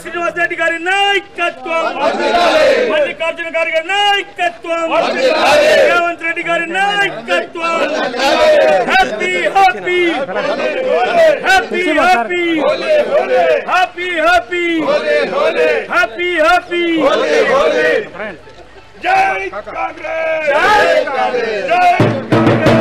శ్రీనివాస్ రెడ్డి గారి నాయకత్వం, మల్లికార్జున గారి నాయకత్వం, రేవంత్ రెడ్డి గారి నాయకత్వం. Happy happy happy happy happy happy happy happy. జై కాంగ్రెస్, జై కాంగ్రెస్, జై కాంగ్రెస్.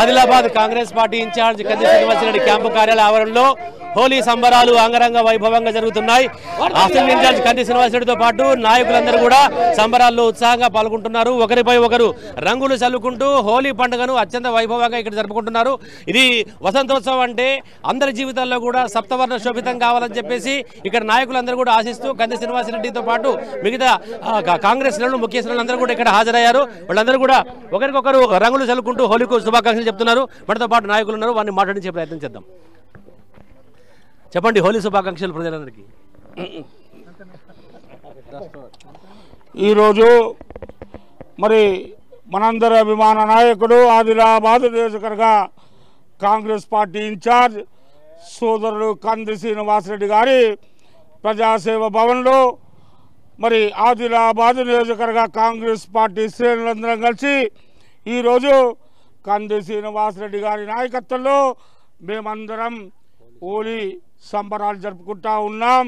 ఆదిలాబాద్ కాంగ్రెస్ పార్టీ ఇన్ఛార్జ్ కంది శ్రీనివాసరెడ్డి క్యాంపు కార్యాలయ ఆవరణలో హోలీ సంబరాలు అంగరంగ వైభవంగా జరుగుతున్నాయి. అసెంబ్లీ ఇన్ఛార్జ్ కంది శ్రీనివాసరెడ్డితో పాటు నాయకులందరూ కూడా సంబరాల్లో ఉత్సాహంగా పాల్గొంటున్నారు. ఒకరిపై ఒకరు రంగులు చల్లుకుంటూ హోలీ పండుగను అత్యంత వైభవంగా ఇక్కడ జరుపుకుంటున్నారు. ఇది వసంతోత్సవం అంటే అందరి జీవితాల్లో కూడా సప్తవర్ణ శోభితం కావాలని చెప్పేసి ఇక్కడ నాయకులందరూ కూడా ఆశిస్తూ కంది శ్రీనివాసరెడ్డితో పాటు మిగతా కాంగ్రెస్ ముఖ్య శ్రేణులందరూ కూడా ఇక్కడ హాజరయ్యారు. వాళ్ళందరూ కూడా ఒకరికొకరు రంగులు చల్లుకుంటూ హోలీకు శుభాకాంక్షలు చెప్తున్నారు. మనతో పాటు నాయకులు ఉన్నారు, వారిని మాట్లాడించే ప్రయత్నం చేద్దాం. చెప్పండి, హోలీ శుభాకాంక్షలు ప్రజలందరికీ. ఈరోజు మరి మనందరి అభిమాన నాయకుడు ఆదిలాబాద్ నియోజకవర్గ కాంగ్రెస్ పార్టీ ఇన్ఛార్జ్ సోదరుడు కంది శ్రీనివాసరెడ్డి గారి ప్రజాసేవ భవన్లో మరి ఆదిలాబాద్ నియోజకవర్గ కాంగ్రెస్ పార్టీ శ్రేణులందరం కలిసి ఈరోజు కంది శ్రీనివాసరెడ్డి గారి నాయకత్వంలో మేమందరం హోలీ సంబరాలు జరుపుకుంటా ఉన్నాం.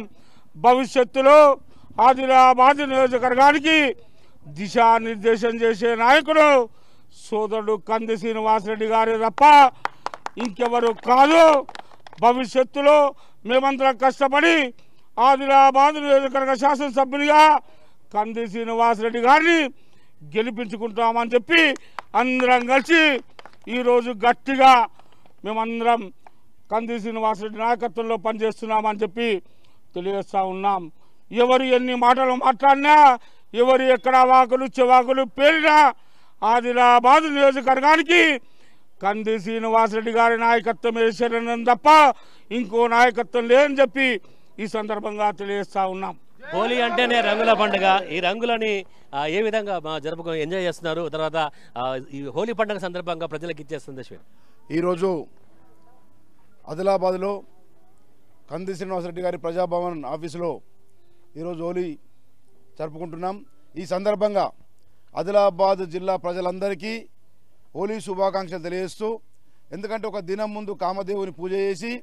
భవిష్యత్తులో ఆదిలాబాద్ నియోజకవర్గానికి దిశానిర్దేశం చేసే నాయకుడు సోదరుడు కంది శ్రీనివాసరెడ్డి గారి తప్ప ఇంకెవరు కాదు. భవిష్యత్తులో మేమందరం కష్టపడి ఆదిలాబాద్ నియోజకవర్గ శాసనసభ్యునిగా కంది శ్రీనివాసరెడ్డి గారిని గెలిపించుకుంటామని చెప్పి అందరం కలిసి ఈరోజు గట్టిగా మేమందరం కంది శ్రీనివాసరెడ్డి నాయకత్వంలో పనిచేస్తున్నామని చెప్పి తెలియజేస్తూ ఉన్నాం. ఎవరు ఎన్ని మాటలు మాట్లాడినా, ఎవరు ఎక్కడ వాకులు చెవాకులు పేరినా ఆదిలాబాద్ నియోజకవర్గానికి కంది శ్రీనివాసరెడ్డి గారి నాయకత్వం వేసేయడం తప్ప ఇంకో నాయకత్వం లేదని చెప్పి ఈ సందర్భంగా తెలియజేస్తూ ఉన్నాం. హోలీ అంటేనే రంగుల పండుగ. ఈ రంగులని ఏ విధంగా జరుపుకొని ఎంజాయ్ చేస్తున్నారు? తర్వాత ఈ హోలీ పండుగ సందర్భంగా ప్రజలకు ఇచ్చే సందేశం. ఈరోజు ఆదిలాబాద్లో కంది శ్రీనివాసరెడ్డి గారి ప్రజాభవన్ ఆఫీసులో ఈరోజు హోలీ జరుపుకుంటున్నాం. ఈ సందర్భంగా ఆదిలాబాద్ జిల్లా ప్రజలందరికీ హోలీ శుభాకాంక్షలు తెలియజేస్తూ, ఎందుకంటే ఒక దినం ముందు కామదేవుని పూజ చేసి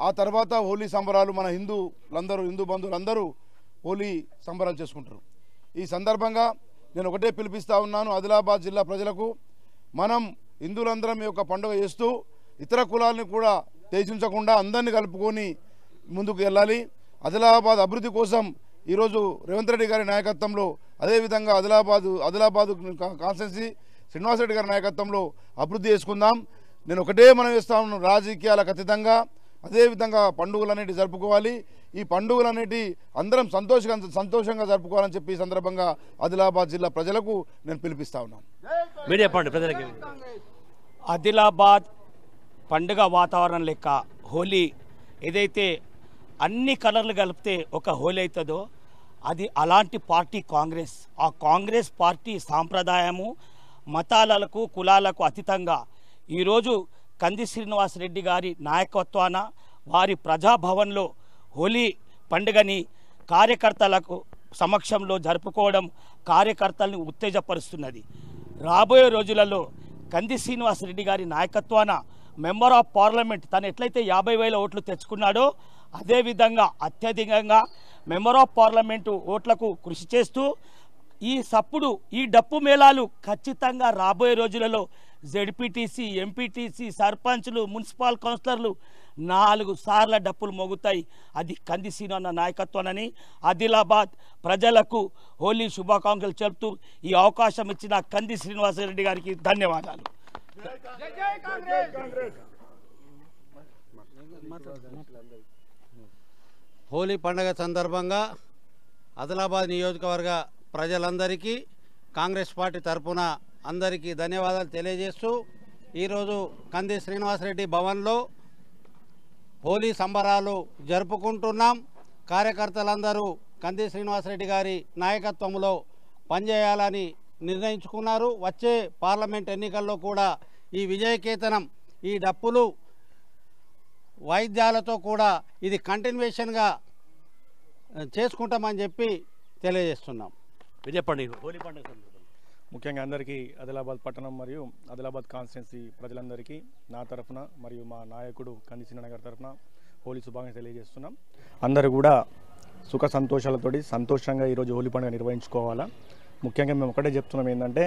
ఆ తర్వాత హోలీ సంబరాలు మన హిందూ బంధువులందరూ హోలీ సంబరాలు చేసుకుంటారు. ఈ సందర్భంగా నేను ఒకటే పిలిపిస్తూ ఉన్నాను ఆదిలాబాద్ జిల్లా ప్రజలకు, మనం హిందువులందరం ఈ యొక్క పండుగ చేస్తూ ఇతర కులాలను కూడా దేశించకుండా అందరినీ కలుపుకొని ముందుకు వెళ్ళాలి. ఆదిలాబాద్ అభివృద్ధి కోసం ఈరోజు రేవంత్ రెడ్డి గారి నాయకత్వంలో, అదేవిధంగా ఆదిలాబాద్ కాన్స్టిట్యున్సీ శ్రీనివాసరెడ్డి గారి నాయకత్వంలో అభివృద్ధి చేసుకుందాం. నేను ఒకటే మనం చేస్తా ఉన్నాను, రాజకీయాలకు అతీతంగా అదేవిధంగా పండుగలన్నిటి జరుపుకోవాలి. ఈ పండుగలన్నిటి అందరం సంతోషంగా జరుపుకోవాలని చెప్పి ఈ సందర్భంగా ఆదిలాబాద్ జిల్లా ప్రజలకు నేను పిలిపిస్తా ఉన్నాను. ఆదిలాబాద్ పండుగ వాతావరణం లెక్క హోలీ ఏదైతే అన్ని కలర్లు కలిపితే ఒక హోలీ అవుతుందో అది అలాంటి పార్టీ కాంగ్రెస్. ఆ కాంగ్రెస్ పార్టీ సాంప్రదాయము మతాలకు కులాలకు అతీతంగా ఈరోజు కంది శ్రీనివాసరెడ్డి గారి నాయకత్వాన వారి ప్రజాభవన్లో హోలీ పండుగని కార్యకర్తలకు సమక్షంలో జరుపుకోవడం కార్యకర్తలను ఉత్తేజపరుస్తున్నది. రాబోయే రోజులలో కంది శ్రీనివాసరెడ్డి గారి నాయకత్వాన మెంబర్ ఆఫ్ పార్లమెంట్ తను ఎట్లయితే 50,000 ఓట్లు తెచ్చుకున్నాడో అదేవిధంగా అత్యధికంగా మెంబర్ ఆఫ్ పార్లమెంటు ఓట్లకు కృషి చేస్తూ ఈ డప్పు మేళాలు ఖచ్చితంగా రాబోయే రోజులలో జెడ్పీటీసీ, ఎంపీటీసీ, సర్పంచ్లు, మున్సిపల్ కౌన్సిలర్లు 4 సార్ల డప్పులు మోగుతాయి. అది కంది శ్రీనివాస నాయకత్వానని ఆదిలాబాద్ ప్రజలకు హోలీ శుభాకాంక్షలు చెబుతూ ఈ అవకాశం ఇచ్చిన కంది శ్రీనివాసరెడ్డి గారికి ధన్యవాదాలు. హోలీ పండుగ సందర్భంగా ఆదిలాబాద్ నియోజకవర్గ ప్రజలందరికీ కాంగ్రెస్ పార్టీ తరఫున అందరికీ ధన్యవాదాలు తెలియజేస్తూ ఈరోజు కంది శ్రీనివాసరెడ్డి భవన్లో హోలీ సంబరాలు జరుపుకుంటున్నాం. కార్యకర్తలందరూ కంది శ్రీనివాసరెడ్డి గారి నాయకత్వంలో పనిచేయాలని నిర్ణయించుకున్నారు. వచ్చే పార్లమెంట్ ఎన్నికల్లో కూడా ఈ విజయకేతనం, ఈ డప్పులు వాయిద్యాలతో కూడా ఇది కంటిన్యూషన్గా చేసుకుంటామని చెప్పి తెలియజేస్తున్నాం. చెప్పండి. హోలీ పండుగ ముఖ్యంగా అందరికీ ఆదిలాబాద్ పట్టణం మరియు ఆదిలాబాద్ కాన్స్టిట్యున్సీ ప్రజలందరికీ నా తరఫున మరియు మా నాయకుడు కంది శ్రీనివాసరెడ్డి గారి తరఫున హోలీ శుభాకాంక్షలు తెలియజేస్తున్నాం. అందరూ కూడా సుఖ సంతోషాలతోటి సంతోషంగా ఈరోజు హోలీ పండుగ నిర్వహించుకోవాలా. ముఖ్యంగా మేము ఒకటే చెప్తున్నాం, ఏంటంటే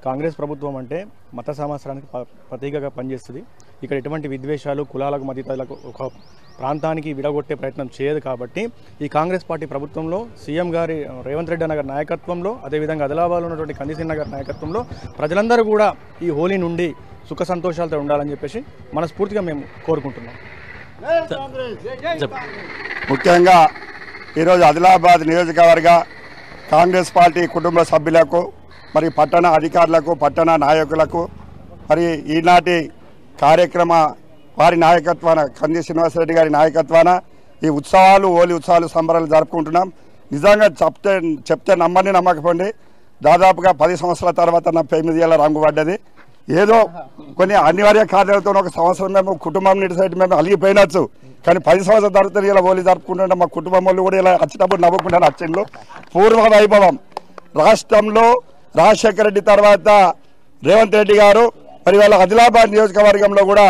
కాంగ్రెస్ ప్రభుత్వం అంటే మత సామరస్యానికి ప్రతీకగా పనిచేస్తుంది. ఇక్కడ ఎటువంటి విద్వేషాలు, కులాలకు మతీతాలకు ఒక ప్రాంతానికి విడగొట్టే ప్రయత్నం చేయదు. కాబట్టి ఈ కాంగ్రెస్ పార్టీ ప్రభుత్వంలో సీఎం గారి రేవంత్ రెడ్డి గారి నాయకత్వంలో, అదేవిధంగా ఆదిలాబాద్లో ఉన్నటువంటి కంది శ్రీనివాసరెడ్డి గారి నాయకత్వంలో ప్రజలందరూ కూడా ఈ హోలీ నుండి సుఖ సంతోషాలతో ఉండాలని చెప్పేసి మనస్ఫూర్తిగా మేము కోరుకుంటున్నాం. ముఖ్యంగా ఈరోజు ఆదిలాబాద్ నియోజకవర్గ కాంగ్రెస్ పార్టీ కుటుంబ సభ్యులకు, మరి పట్టణ అధికారులకు, పట్టణ నాయకులకు, మరి ఈనాటి కార్యక్రమ వారి నాయకత్వాన కంది శ్రీనివాసరెడ్డి గారి నాయకత్వాన ఈ ఉత్సవాలు, హోలీ ఉత్సవాలు సంబరాలు జరుపుకుంటున్నాం. నిజంగా చెప్తే నమ్మని నమ్మకపోండి, దాదాపుగా 10 సంవత్సరాల తర్వాత నా 9 ఏళ్ళ రంగు పడ్డది. ఏదో కొన్ని అనివార్య కార్యాలతో ఒక సంవత్సరం మేము కుటుంబం నీటి సైడ్ మేము అలిగిపోయినచ్చు, కానీ 10 సంవత్సరాల తర్వాత ఇలా హోలీ జరుపుకుంటుంటే మా కుటుంబం వాళ్ళు కూడా ఇలా వచ్చేటప్పుడు నవ్వుకుంటాను. వచ్చిండ్రు పూర్వ వైభవం. రాష్ట్రంలో రాజశేఖర రెడ్డి తర్వాత రేవంత్ రెడ్డి గారు, మరి వాళ్ళ ఆదిలాబాద్ నియోజకవర్గంలో కూడా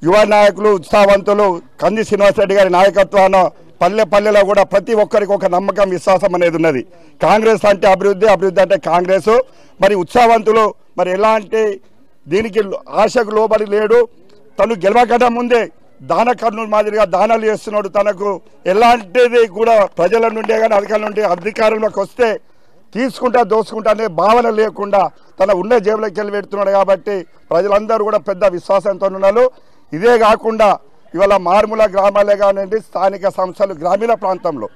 యువ నాయకులు, ఉత్సాహవంతులు కంది శ్రీనివాసరెడ్డి గారి నాయకత్వాన పల్లెలో కూడా ప్రతి ఒక్కరికి ఒక నమ్మకం, విశ్వాసం అనేది ఉన్నది. కాంగ్రెస్ అంటే అభివృద్ధి, అభివృద్ధి అంటే కాంగ్రెస్. మరి ఉత్సాహవంతులు మరి ఎలాంటి దీనికి ఆశకు లోబడి లేడు. తను గెలవకట ముందే దాన కర్నూలు మాదిరిగా దానాలు చేస్తున్నాడు. తనకు ఎలాంటిది కూడా ప్రజల నుండే కానీ అధికారుల నుండి అధికారంలోకి వస్తే తీసుకుంటా దోసుకుంటా అనే భావన లేకుండా తన ఉన్న జేబులోకి వెళ్ళి పెడుతున్నాడు. కాబట్టి ప్రజలందరూ కూడా పెద్ద విశ్వాసంతో ఉన్నారు. ఇదే కాకుండా ఇవాళ మారుమూల గ్రామాలే కానివ్వండి, స్థానిక సంస్థలు గ్రామీణ ప్రాంతంలో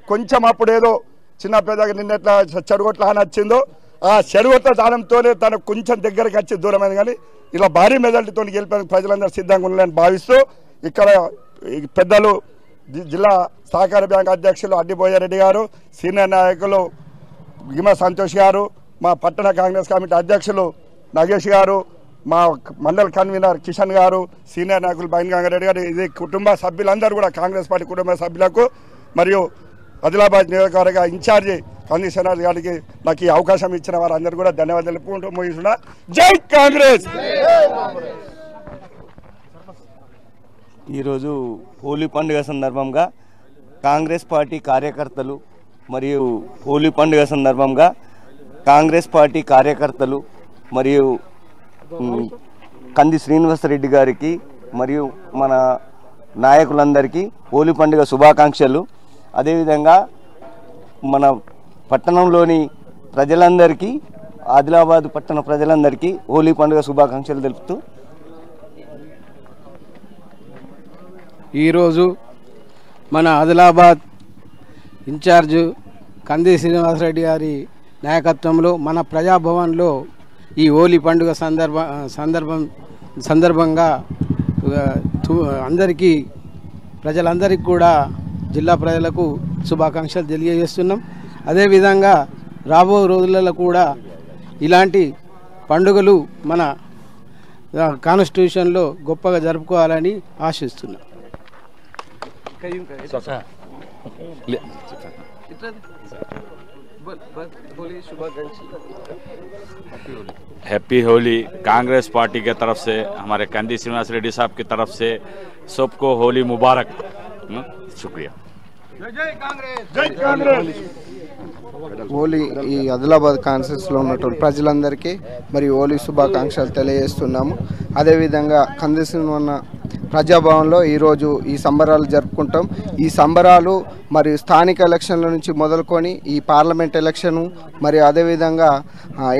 కొంచెం అప్పుడేదో చిన్న పెద్దగా నిన్నెట్లా చెడుగొట్ల అని వచ్చిందో ఆ చెడుగొట్ల దానంతోనే తనకు కొంచెం దగ్గరికి వచ్చి దూరమైంది. కానీ ఇలా భారీ మెజార్టీతో గెలిపేందుకు ప్రజలందరూ సిద్ధంగా ఉన్నారని భావిస్తూ ఇక్కడ పెద్దలు జిల్లా సహకార బ్యాంక్ అధ్యక్షులు అడ్డిపోయారెడ్డి గారు, సీనియర్ నాయకులు గిమ సంతోష్ గారు, మా పట్టణ కాంగ్రెస్ కమిటీ అధ్యక్షులు నాగేష్ గారు, మా మండల కన్వీనర్ కిషన్ గారు, సీనియర్ నాయకులు బైన్ గంగారెడ్డి గారు, ఇది కుటుంబ సభ్యులందరూ కూడా కాంగ్రెస్ పార్టీ కుటుంబ సభ్యులకు మరియు ఆదిలాబాద్ నియోజకవర్గ ఇన్ఛార్జి కందిశ్వరరాజు గారికి నాకు ఈ అవకాశం ఇచ్చిన వారందరూ కూడా ధన్యవాదాలు తెలుపుకుంటూ ముగిస్తున్నా. జై కాంగ్రెస్. ఈరోజు హోలీ పండుగ సందర్భంగా కాంగ్రెస్ పార్టీ కార్యకర్తలు మరియు హోలీ పండుగ సందర్భంగా కాంగ్రెస్ పార్టీ కార్యకర్తలు మరియు కంది శ్రీనివాసరెడ్డి గారికి మరియు మన నాయకులందరికీ హోలీ పండుగ శుభాకాంక్షలు. అదేవిధంగా మన పట్టణంలోని ప్రజలందరికీ, ఆదిలాబాద్ పట్టణ ప్రజలందరికీ హోలీ పండుగ శుభాకాంక్షలు తెలుపుతూ ఈరోజు మన ఆదిలాబాద్ ఇన్ఛార్జు కంది శ్రీనివాసరెడ్డి గారి నాయకత్వంలో మన ప్రజాభవన్లో ఈ హోలీ పండుగ సందర్భంగా అందరికీ ప్రజలందరికీ కూడా జిల్లా ప్రజలకు శుభాకాంక్షలు తెలియజేస్తున్నాం. అదేవిధంగా రాబో రోజులలో కూడా ఇలాంటి పండుగలు మన కాన్స్టిట్యూషన్లో గొప్పగా జరుపుకోవాలని ఆశిస్తున్నాం. हैप्पी होली कांग्रेस पार्टी के तरफ से, हमारे कंदी श्रीनिवास रेड्डी साहब की तरफ से सबको होली मुबारक. शुक्रिया. హోలీ ఈ ఆదిలాబాద్ కాన్స్టిట్యూన్సీలో ఉన్నటువంటి ప్రజలందరికీ మరి హోలీ శుభాకాంక్షలు తెలియజేస్తున్నాము. అదేవిధంగా కంది శ్రీనివాస ప్రజాభవన్లో ఈరోజు ఈ సంబరాలు జరుపుకుంటాం. ఈ సంబరాలు మరియు స్థానిక ఎలక్షన్ల నుంచి మొదలుకొని ఈ పార్లమెంట్ ఎలక్షను మరియు అదేవిధంగా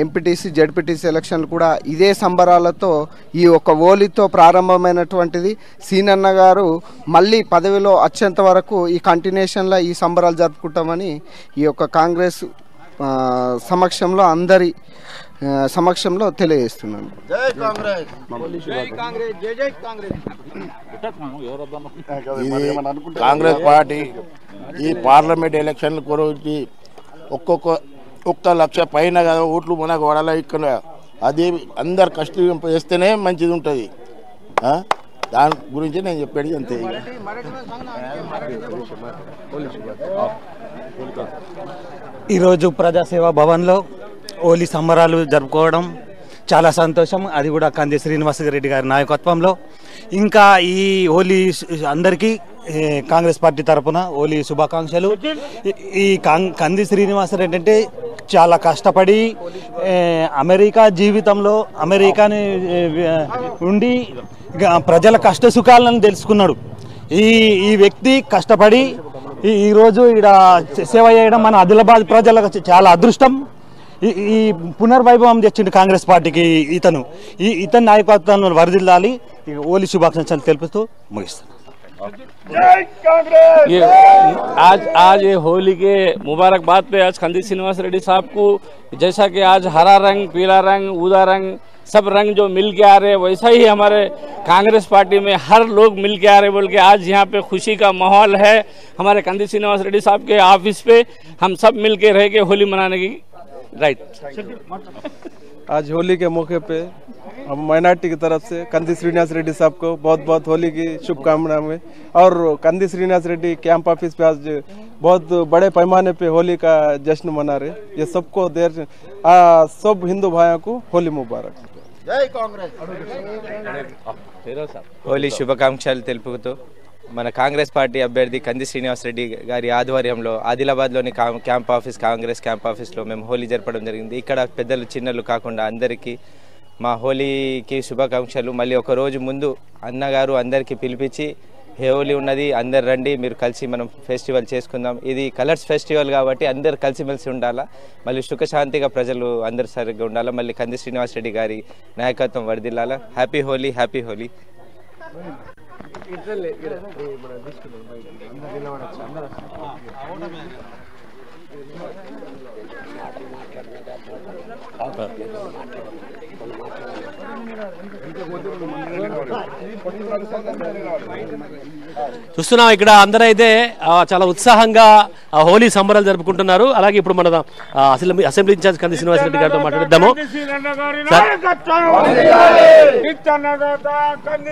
ఎంపీటీసీ జడ్పీటీసీ ఎలక్షన్లు కూడా ఇదే సంబరాలతో ఈ ఒక హోలీతో ప్రారంభమైనటువంటిది. సీనన్న గారు మళ్ళీ పదవిలో వచ్చేంత వరకు ఈ కంటిన్యూషన్లో ఈ సంబరాలు జరుపుకుంటామని ఈ యొక్క కాంగ్రెస్ సమక్షంలో అందరి సమక్షంలో తెలియజేస్తున్నాను. కాంగ్రెస్ పార్టీ ఈ పార్లమెంట్ ఎలక్షన్ గురించి ఒక్క లక్ష పైన కదా ఓట్లు మనకు వాడాలి. ఇక్కడ అది అందరు కష్టం చేస్తేనే మంచిది ఉంటుంది. దాని గురించి నేను చెప్పేది అంతే. ఈరోజు ప్రజాసేవా భవన్లో హోలీ సంబరాలు జరుపుకోవడం చాలా సంతోషం. అది కూడా కంది శ్రీనివాసరెడ్డి గారి నాయకత్వంలో. ఇంకా ఈ హోలీ అందరికీ కాంగ్రెస్ పార్టీ తరఫున హోలీ శుభాకాంక్షలు. ఈ కంది శ్రీనివాసరెడ్డి అంటే చాలా కష్టపడి అమెరికా జీవితంలో అమెరికాని ఉండి ప్రజల కష్ట సుఖాలను తెలుసుకున్నాడు. ఈ వ్యక్తి కష్టపడి ఈరోజు ఇక్కడ సేవ చేయడం మన ఆదిలాబాద్ ప్రజలకు చాలా అదృష్టం. ఈ పునర్వైభవం తెచ్చిండు కాంగ్రెస్ పార్టీకి ఇతని నాయకత్వాన్ని వర్ధిల్లాలి. హోలీ శుభాకాంక్షలు తెలుపుతూ ముగిస్తాను. आज ये होली के मुबारकबाद पे आज कंदी श्रीनिवास रेड्डी साहब को जैसा कि आज हरा रंग, पीला रंग, ऊदा रंग, सब रंग जो मिल के आ रहे हैं, वैसा ही हमारे कांग्रेस पार्टी में हर लोग मिल के आ रहे बोल के आज यहाँ पे खुशी का माहौल है. हमारे कंदी श्रीनिवास रेड्डी साहब के ऑफिस पे हम सब मिल के रह के होली मनाने की राइट. आज होली के मौके पे हम माइनॉरिटी की तरफ से कंदी श्रीनिवास रेड्डी साहब को बहुत बहुत होली की शुभकामनाएं. और कंदी श्रीनिवास रेड्डी कैंप ऑफिस पे आज बहुत बड़े पैमाने पे होली का जश्न मना रहे. ये सबको सब हिंदू भाइयों को होली मुबारक. जय कांग्रेस. హోలీ శుభాకాంక్షలు తెలుపుతూ మన కాంగ్రెస్ పార్టీ అభ్యర్థి కంది శ్రీనివాసరెడ్డి గారి ఆధ్వర్యంలో ఆదిలాబాద్లోని క్యాంప్ ఆఫీస్ కాంగ్రెస్ క్యాంప్ ఆఫీస్లో మేము హోలీ జరపడం జరిగింది. ఇక్కడ పెద్దలు చిన్నలు కాకుండా అందరికీ మా హోలీకి శుభాకాంక్షలు. మళ్ళీ ఒక రోజు ముందు అన్నగారు అందరికీ పిలిపించి హోలీ ఉన్నది, అందరు రండి, మీరు కలిసి మనం ఫెస్టివల్ చేసుకుందాం. ఇది కలర్స్ ఫెస్టివల్ కాబట్టి అందరు కలిసిమెలిసి ఉండాలా, మళ్ళీ సుఖశాంతిగా ప్రజలు అందరు సరిగ్గా ఉండాలా. మళ్ళీ కంది శ్రీనివాసరెడ్డి గారి నాయకత్వం వర్ధిల్లాలా. Happy Holi, happy Holi. Gracias. చూస్తున్నాం ఇక్కడ అందరైతే చాలా ఉత్సాహంగా హోలీ సంబరాలు జరుపుకుంటున్నారు. అలాగే ఇప్పుడు మన అసెంబ్లీ ఇన్ఛార్జ్ కంది శ్రీనివాసరెడ్డి గారితో మాట్లాడదాము.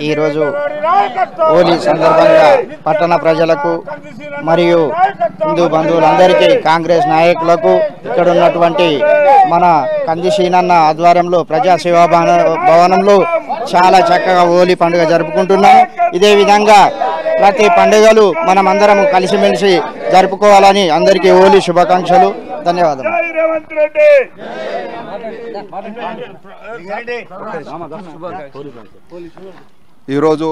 ఈరోజు హోలీ సందర్భంగా పట్టణ ప్రజలకు మరియు హిందూ బంధువులందరికీ కాంగ్రెస్ నాయకులకు ఇక్కడ ఉన్నటువంటి మన కంది శ్రీనన్న ఆధ్వర్యంలో ప్రజాసేవా భవనంలో చాలా చక్కగా హోలీ పండుగ జరుపుకుంటున్నాము. ఇదే విధంగా ప్రతి పండుగలు మనం అందరం కలిసిమెలిసి జరుపుకోవాలని అందరికీ హోలీ శుభాకాంక్షలు. ధన్యవాదాలు. ఈరోజు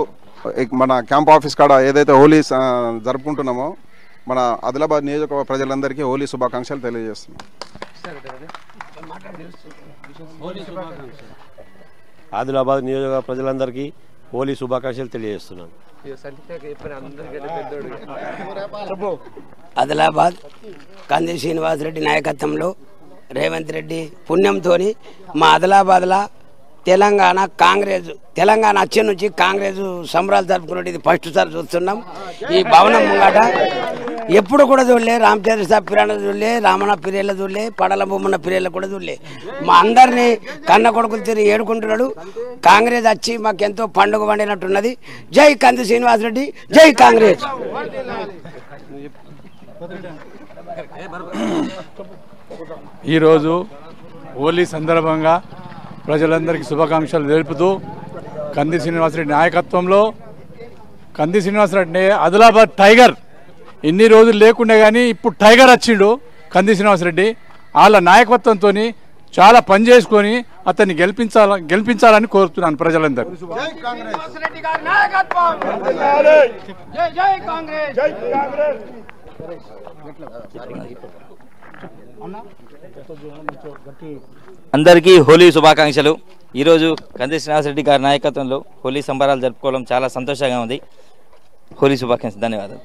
మన క్యాంప్ ఆఫీస్ కాడ ఏదైతే హోలీ జరుపుకుంటున్నామో మన ఆదిలాబాద్ నియోజకవర్గ ప్రజలందరికీ హోలీ శుభాకాంక్షలు తెలియజేస్తున్నాం. ఆదిలాబాద్ నియోజకవర్గ ప్రజలందరికీ హోలీ శుభాకాంక్షలు తెలియజేస్తున్నాను. ఆదిలాబాద్ కంది శ్రీనివాసరెడ్డి నాయకత్వంలో రేవంత్ రెడ్డి పుణ్యంతో మా ఆదిలాబాద్లో తెలంగాణ వచ్చే నుంచి కాంగ్రెస్ సంబరాలు జరుపుకున్నట్టు ఇది ఫస్ట్ సారి చూస్తున్నాం. ఈ భవనం ముంగట ఎప్పుడు కూడా చూడలే, రామచంద్ర సాబ్ పిరాణ చూడలే, రామణ పిరియల చూడలే, పడల బొమ్మన్న పిరియల కూడా చూడలే. మా అందరినీ కన్న కొడుకులు తిరిగి ఏడుకుంటున్నాడు. కాంగ్రెస్ వచ్చి మాకెంతో పండుగ పండినట్టున్నది. జై కంది శ్రీనివాసరెడ్డి, జై కాంగ్రెస్. ఈరోజు హోలీ సందర్భంగా ప్రజలందరికీ శుభాకాంక్షలు తెలుపుతూ కంది శ్రీనివాసరెడ్డి నాయకత్వంలో కంది శ్రీనివాసరెడ్డి ఆదిలాబాద్ టైగర్ ఇన్ని రోజులు లేకుండే కానీ ఇప్పుడు టైగర్ వచ్చిండు కంది శ్రీనివాసరెడ్డి. వాళ్ళ నాయకత్వంతో చాలా పని చేసుకొని అతన్ని గెలిపించాలని కోరుతున్నాను ప్రజలందరూ. అందరికీ హోలీ శుభాకాంక్షలు. ఈరోజు కంది శ్రీనివాసరెడ్డి గారి నాయకత్వంలో హోలీ సంబరాలు జరుపుకోవడం చాలా సంతోషంగా ఉంది. హోలీ శుభాకాంక్షలు. ధన్యవాదాలు.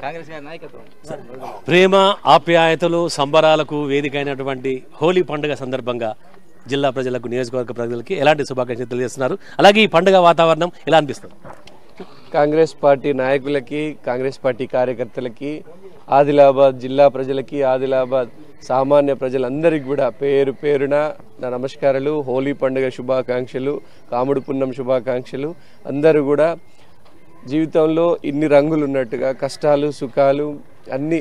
కాంగ్రెస్ గారి నాయకత్వం. ప్రేమ ఆప్యాయతలు సంబరాలకు వేదికైనటువంటి హోలీ పండుగ సందర్భంగా జిల్లా ప్రజలకు నియోజకవర్గ ప్రజలకి ఎలాంటి శుభాకాంక్షలు తెలియజేస్తున్నారు? అలాగే ఈ పండుగ వాతావరణం ఎలా అనిపిస్తుంది? కాంగ్రెస్ పార్టీ నాయకులకి, కాంగ్రెస్ పార్టీ కార్యకర్తలకి, ఆదిలాబాద్ జిల్లా ప్రజలకి, ఆదిలాబాద్ సామాన్య ప్రజలందరికీ కూడా పేరు పేరున నా నమస్కారాలు. హోలీ పండుగ శుభాకాంక్షలు, కాముడు పున్నం శుభాకాంక్షలు. అందరూ కూడా జీవితంలో ఇన్ని రంగులు ఉన్నట్టుగా కష్టాలు సుఖాలు అన్ని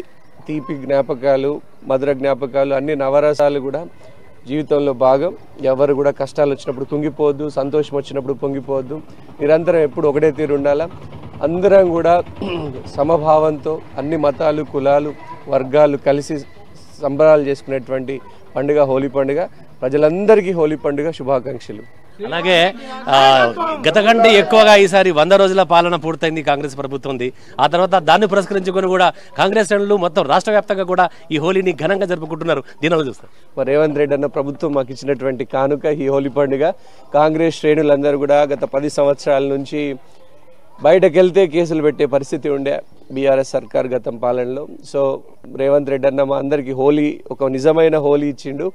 తీపి జ్ఞాపకాలు, మధుర జ్ఞాపకాలు, అన్ని నవరసాలు కూడా జీవితంలో భాగం. ఎవరు కూడా కష్టాలు వచ్చినప్పుడు కుంగిపోవద్దు, సంతోషం వచ్చినప్పుడు పొంగిపోవద్దు. నిరంతరం ఎప్పుడు ఒకటే తీరు ఉండాలా. అందరం కూడా సమభావంతో అన్ని మతాలు, కులాలు, వర్గాలు కలిసి సంబరాలు చేసుకునేటువంటి పండుగ హోలీ పండుగ. ప్రజలందరికీ హోలీ పండుగ శుభాకాంక్షలు. అలాగే గత కంటే ఎక్కువగా ఈసారి 100 రోజుల పాలన పూర్తయింది కాంగ్రెస్ ప్రభుత్వంది. ఆ తర్వాత దాన్ని పురస్కరించుకొని కూడా కాంగ్రెస్ శ్రేణులు మొత్తం రాష్ట్ర వ్యాప్తంగా కూడా ఈ హోలీని ఘనంగా జరుపుకుంటున్నారు. దీనిలో చూస్తారు మరి రేవంత్ రెడ్డి అన్న ప్రభుత్వం మాకు ఇచ్చినటువంటి కానుక ఈ హోలీ పండుగ. కాంగ్రెస్ శ్రేణులందరూ కూడా గత 10 సంవత్సరాల నుంచి బయటకు వెళ్తే కేసులు పెట్టే పరిస్థితి ఉండే బీఆర్ఎస్ సర్కార్ గతం పాలనలో. సో రేవంత్ రెడ్డి అన్న మా అందరికీ హోలీ ఒక నిజమైన హోలీ ఇచ్చిండు.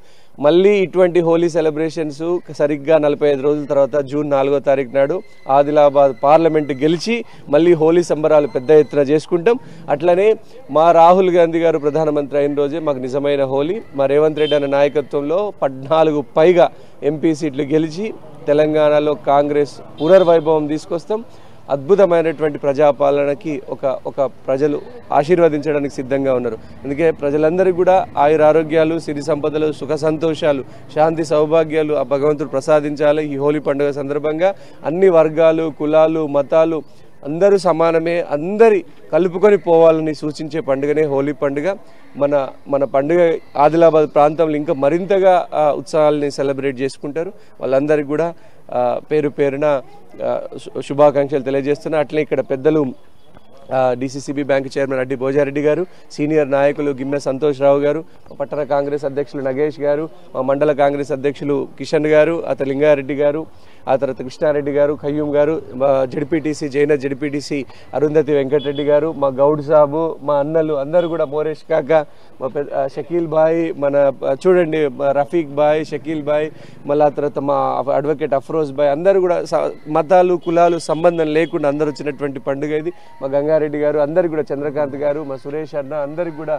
మళ్ళీ ఇటువంటి హోలీ సెలబ్రేషన్స్ సరిగ్గా 45 రోజుల తర్వాత జూన్ 4వ తారీఖు నాడు ఆదిలాబాద్ పార్లమెంట్ గెలిచి మళ్ళీ హోలీ సంబరాలు పెద్ద ఎత్తున చేసుకుంటాం. అట్లనే మా రాహుల్ గాంధీ గారు ప్రధానమంత్రి అయిన రోజే మాకు నిజమైన హోలీ. మా రేవంత్ రెడ్డి అన్న నాయకత్వంలో 14 పైగా ఎంపీ సీట్లు గెలిచి తెలంగాణలో కాంగ్రెస్ పునర్వైభవం తీసుకొస్తాం. అద్భుతమైనటువంటి ప్రజాపాలనకి ఒక ప్రజలు ఆశీర్వదించడానికి సిద్ధంగా ఉన్నారు. అందుకే ప్రజలందరికీ కూడా ఆయురారోగ్యాలు, సిరి సంపదలు, సుఖ సంతోషాలు, శాంతి సౌభాగ్యాలు ఆ భగవంతుడు ప్రసాదించాలి. ఈ హోలీ పండుగ సందర్భంగా అన్ని వర్గాలు, కులాలు, మతాలు అందరూ సమానమే, అందరి కలుపుకొని పోవాలని సూచించే పండుగనే హోలీ పండుగ. మన పండుగ ఆదిలాబాద్ ప్రాంతంలో ఇంకా మరింతగా ఉత్సవాలని సెలబ్రేట్ చేసుకుంటారు. వాళ్ళందరికీ కూడా పేరు పేరున శుభాకాంక్షలు తెలియజేస్తున్నా. అట్లే ఇక్కడ పెద్దలు DCCB బ్యాంక్ చైర్మన్ అడ్డి భోజారెడ్డి గారు, సీనియర్ నాయకులు గిమ్మె సంతోష్ రావు గారు, పట్టణ కాంగ్రెస్ అధ్యక్షులు నగేష్ గారు, మండల కాంగ్రెస్ అధ్యక్షులు కిషన్ గారు, అతను లింగారెడ్డి గారు, ఆ తర్వాత కృష్ణారెడ్డి గారు, ఖయ్యూమ్ గారు, మా జడ్పీటీసీ జైనత్ జడ్పీటీసీ అరుంధతి వెంకటరెడ్డి గారు, మా గౌడ్ సాబు, మా అన్నలు అందరూ కూడా, మోరేష్ కాక, మా షకీల్ బాయ్, మన చూడండి రఫీక్ బాయ్, షకీల్ బాయ్, మళ్ళీ ఆ తర్వాత మా అడ్వకేట్ అఫ్రోజ్ బాయ్, అందరూ కూడా మతాలు కులాలు సంబంధం లేకుండా అందరూ వచ్చినటువంటి పండుగ ఇది. మా గంగారెడ్డి గారు, అందరికి కూడా, చంద్రకాంత్ గారు, మా సురేష్ అన్న, అందరికి కూడా,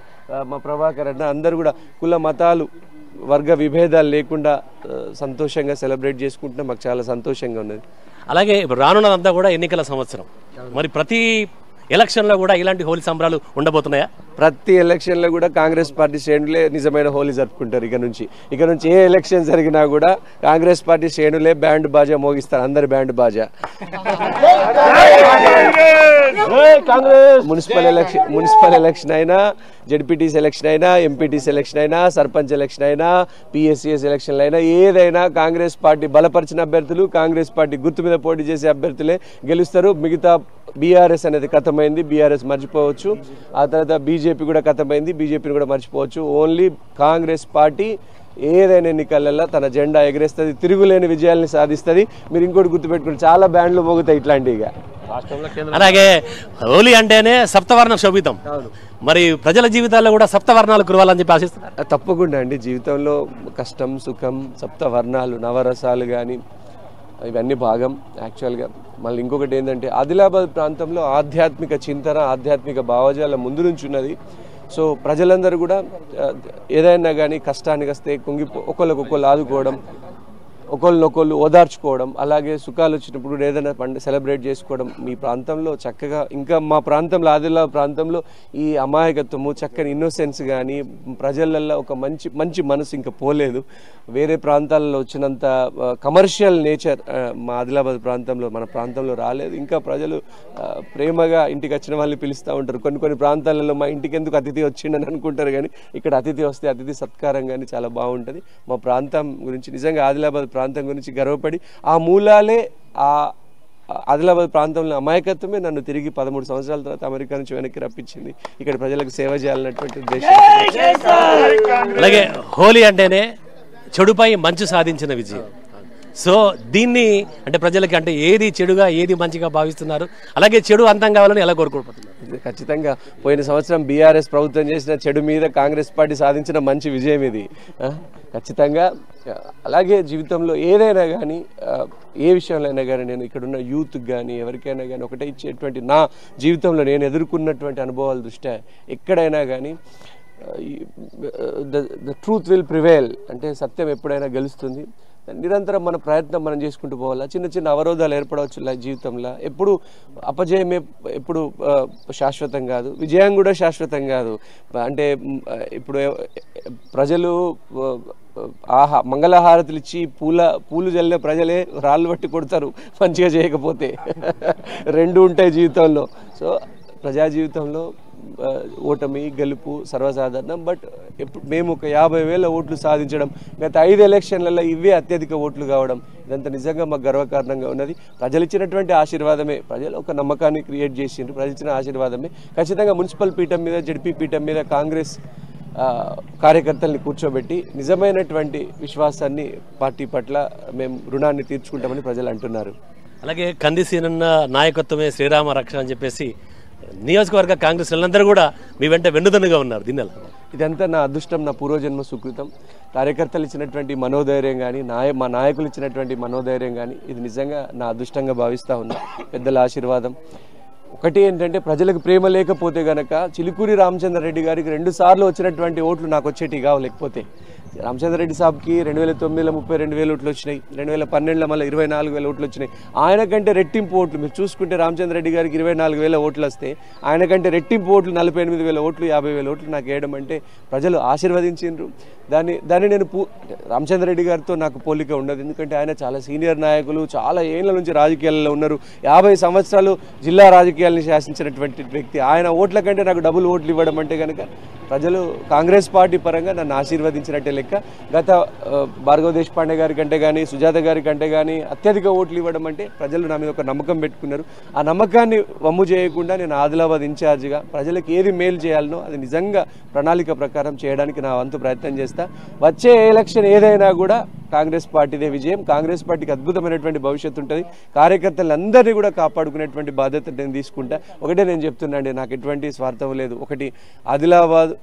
మా ప్రభాకర్ అన్న, అందరూ కూడా కుల మతాలు వర్గ విభేదాలు లేకుండా సంతోషంగా సెలబ్రేట్ చేసుకుంటున్నా. మాకు చాలా సంతోషంగా ఉన్నది. అలాగే రానున్నదంతా కూడా ఎన్నికల సంవత్సరం, మరి ప్రతి ఎలక్షన్లో కూడా ఇలాంటి హోలీ సంబరాలు ఉండబోతున్నాయా? ప్రతి ఎలక్షన్లో కూడా కాంగ్రెస్ పార్టీ శ్రేణులే నిజమైన హోలీ జరుపుకుంటారు. ఇక నుంచి ఏ ఎలక్షన్ జరిగినా కూడా కాంగ్రెస్ పార్టీ శ్రేణులే బ్యాండ్ బాజా మోగిస్తారు. అందరు బ్యాండ్ బాజా. మున్సిపల్ ఎలక్షన్ అయినా, జడ్పీటీసీ ఎలక్షన్ అయినా, ఎంపీటీసీ ఎలక్షన్ అయినా, సర్పంచ్ ఎలక్షన్ అయినా, PSCS ఎలక్షన్లు అయినా, ఏదైనా కాంగ్రెస్ పార్టీ బలపరిచిన అభ్యర్థులు, కాంగ్రెస్ పార్టీ గుర్తు మీద పోటీ చేసే అభ్యర్థులే గెలుస్తారు. మిగతా BRS అనేది కథమైంది, BRS మర్చిపోవచ్చు. ఆ తర్వాత BJP కూడా కథమైంది, BJPని కూడా మర్చిపోవచ్చు. ఓన్లీ కాంగ్రెస్ పార్టీ ఏదైనా ఎన్నికలలో తన జెండా ఎగరేస్తుంది, తిరుగులేని విజయాల్ని సాధిస్తుంది. మీరు ఇంకోటి గుర్తుపెట్టుకుని, చాలా బ్యాండ్లు మోగుతాయి ఇట్లాంటివిగా. అలాగే హోలీ అంటేనే సప్తవర్ణ శోభితం, మరి ప్రజల జీవితాల్లో కూడా సప్తవర్ణాలు కురవాలని చెప్పి ఆశిస్తున్నారు. తప్పకుండా అండి. జీవితంలో కష్టం సుఖం సప్తవర్ణాలు నవరసాలు కానీ ఇవన్నీ భాగం యాక్చువల్గా. మళ్ళీ ఇంకొకటి ఏంటంటే ఆదిలాబాద్ ప్రాంతంలో ఆధ్యాత్మిక చింతన, ఆధ్యాత్మిక భావజాలం ముందు నుంచి ఉన్నది. సో ప్రజలందరూ కూడా ఏదైనా కానీ కష్టానికి వస్తే ఒకళ్ళకొకళ్ళు ఆదుకోవడం, ఒకళ్ళనొకళ్ళు ఓదార్చుకోవడం, అలాగే సుఖాలు వచ్చినప్పుడు ఏదైనా సెలబ్రేట్ చేసుకోవడం. మీ ప్రాంతంలో చక్కగా, ఇంకా మా ప్రాంతంలో ఆదిలాబాద్ ప్రాంతంలో ఈ అమాయకత్వము, చక్కని ఇన్నోసెన్స్ కానీ ప్రజలల్లో ఒక మంచి మనసు ఇంకా పోలేదు. వేరే ప్రాంతాలలో వచ్చినంత కమర్షియల్ నేచర్ మా ఆదిలాబాద్ ప్రాంతంలో, మన ప్రాంతంలో రాలేదు. ఇంకా ప్రజలు ప్రేమగా ఇంటికి వచ్చిన వాళ్ళని పిలుస్తూ ఉంటారు. కొన్ని ప్రాంతాలలో మా ఇంటికి ఎందుకు అతిథి వచ్చిండని అనుకుంటారు, కానీ ఇక్కడ అతిథి వస్తే అతిథి సత్కారం కానీ చాలా బాగుంటుంది. మా ప్రాంతం గురించి నిజంగా ఆదిలాబాద్ ప్రాంతం గురించి గర్వపడి, ఆ మూలాలే ఆ ఆదిలాబాద్ ప్రాంతంలో అమాయకత్వమే నన్ను తిరిగి 13 సంవత్సరాల తర్వాత అమెరికా నుంచి వెనక్కి రప్పించింది. ఇక్కడ ప్రజలకు సేవ చేయాలన్నటువంటి ఉద్దేశం. అలాగే హోలీ అంటేనే చెడుపై మంచి సాధించిన విజయం. సో దీన్ని అంటే ప్రజలకి అంటే ఏది చెడుగా ఏది మంచిగా భావిస్తున్నారు, అలాగే చెడు అంతం కావాలని ఎలా కోరుకుంటున్నారు? ఖచ్చితంగా పోయిన సంవత్సరం BRS ప్రభుత్వం చేసిన చెడు మీద కాంగ్రెస్ పార్టీ సాధించిన మంచి విజయం ఇది ఖచ్చితంగా. అలాగే జీవితంలో ఏదైనా కానీ, ఏ విషయంలో అయినా కానీ, నేను ఇక్కడున్న యూత్కి కానీ ఎవరికైనా కానీ ఒకటే ఇచ్చేటువంటి, నా జీవితంలో నేను ఎదుర్కొన్నటువంటి అనుభవాల దృష్ట్యా ఎక్కడైనా కానీ ద ట్రూత్ విల్ ప్రివేల్, అంటే సత్యం ఎప్పుడైనా గెలుస్తుంది. నిరంతరం మన ప్రయత్నం మనం చేసుకుంటూ పోవాలా. చిన్న అవరోధాలు ఏర్పడవచ్చు జీవితంలో. ఎప్పుడు అపజయమే ఎప్పుడు శాశ్వతం కాదు, విజయం కూడా శాశ్వతం కాదు. అంటే ఇప్పుడు ప్రజలు మంగళహారతులు ఇచ్చి పూలు జల్లిన ప్రజలే రాళ్ళు పట్టి కొడతారు మంచిగా చేయకపోతే. రెండు ఉంటాయి జీవితంలో. సో ప్రజా జీవితంలో ఓటమి గెలుపు సర్వసాధారణం. బట్ మేము ఒక 50,000 ఓట్లు సాధించడం, గత 5 ఎలక్షన్లలో ఇవే అత్యధిక ఓట్లు కావడం, ఇదంతా నిజంగా మాకు గర్వకారణంగా ఉన్నది. ప్రజలు ఇచ్చినటువంటి ఆశీర్వాదమే, ప్రజలు ఒక నమ్మకాన్ని క్రియేట్ చేసిండ్రు, ప్రజలు ఇచ్చిన ఆశీర్వాదమే. ఖచ్చితంగా మున్సిపల్ పీఠం మీద, జడ్పీ పీఠం మీద కాంగ్రెస్ కార్యకర్తల్ని కూర్చోబెట్టి నిజమైనటువంటి విశ్వాసాన్ని పార్టీ పట్ల మేము రుణాన్ని తీర్చుకుంటామని ప్రజలు అంటున్నారు. అలాగే కందిసీనన్న నాయకత్వమే శ్రీరామ రక్ష అని చెప్పేసి నియోజకవర్గ కాంగ్రెస్ వాళ్ళందరూ కూడా మీ వెంట వెన్నుదన్నుగా ఉన్నారు. దీనిలో ఇదంతా నా అదృష్టం, నా పూర్వజన్మ సుకృతం. కార్యకర్తలు ఇచ్చినటువంటి మనోధైర్యం కానీ, మా నాయకులు ఇచ్చినటువంటి మనోధైర్యం కానీ, ఇది నిజంగా నా అదృష్టంగా భావిస్తూ ఉన్నా. పెద్దల ఆశీర్వాదం. ఒకటి ఏంటంటే, ప్రజలకు ప్రేమ లేకపోతే గనక చిలుకూరి రామచంద్రారెడ్డి గారికి 2 సార్లు వచ్చినటువంటి ఓట్లు నాకు వచ్చేటి కావు. లేకపోతే రామచంద్రారెడ్డి సాబ్కి 2009లో 32,000 ఓట్లు వచ్చినాయి, 2012లో మళ్ళీ 24,000 ఓట్లు వచ్చినాయి. ఆయన కంటే రెట్టింపు ఓట్లు మీరు చూసుకుంటే, రామచంద్రారెడ్డి గారికి 24,000 ఓట్లు వస్తే ఆయన కంటే రెట్టింపు ఓట్లు 48,000 ఓట్లు, 50,000 ఓట్లు నాకు వేయడం అంటే ప్రజలు ఆశీర్వదించిండ్రు. దాన్ని నేను రామచంద్రారెడ్డి గారితో నాకు పోలిక ఉండదు. ఎందుకంటే ఆయన చాలా సీనియర్ నాయకులు, చాలా ఏళ్ల నుంచి రాజకీయాల్లో ఉన్నారు, 50 సంవత్సరాలు జిల్లా రాజకీయాలని శాసించినటువంటి వ్యక్తి. ఆయన ఓట్ల కంటే నాకు డబుల్ ఓట్లు ఇవ్వడం అంటే కనుక ప్రజలు కాంగ్రెస్ పార్టీ పరంగా నన్ను ఆశీర్వదించినట్టే లెక్క. లెక్క గత భార్గవ దేశపాండే గారి కంటే కానీ సుజాత గారి కంటే కానీ అత్యధిక ఓట్లు ఇవ్వడం అంటే ప్రజలు నా మీద ఒక నమ్మకం పెట్టుకున్నారు. ఆ నమ్మకాన్ని వమ్ము చేయకుండా నేను ఆదిలాబాద్ ఇన్ఛార్జిగా ప్రజలకు ఏది మేలు చేయాలనో అది నిజంగా ప్రణాళిక ప్రకారం చేయడానికి నా వంతు ప్రయత్నం చేస్తా. వచ్చే ఎలక్షన్ ఏదైనా కూడా కాంగ్రెస్ పార్టీదే విజయం. కాంగ్రెస్ పార్టీకి అద్భుతమైనటువంటి భవిష్యత్తు ఉంటుంది. కార్యకర్తలందరినీ కూడా కాపాడుకునేటువంటి బాధ్యత నేను తీసుకుంటా. ఒకటే నేను చెప్తున్నాండి, నాకు ఎటువంటి స్వార్థం లేదు. ఒకటి, ఆదిలాబాద్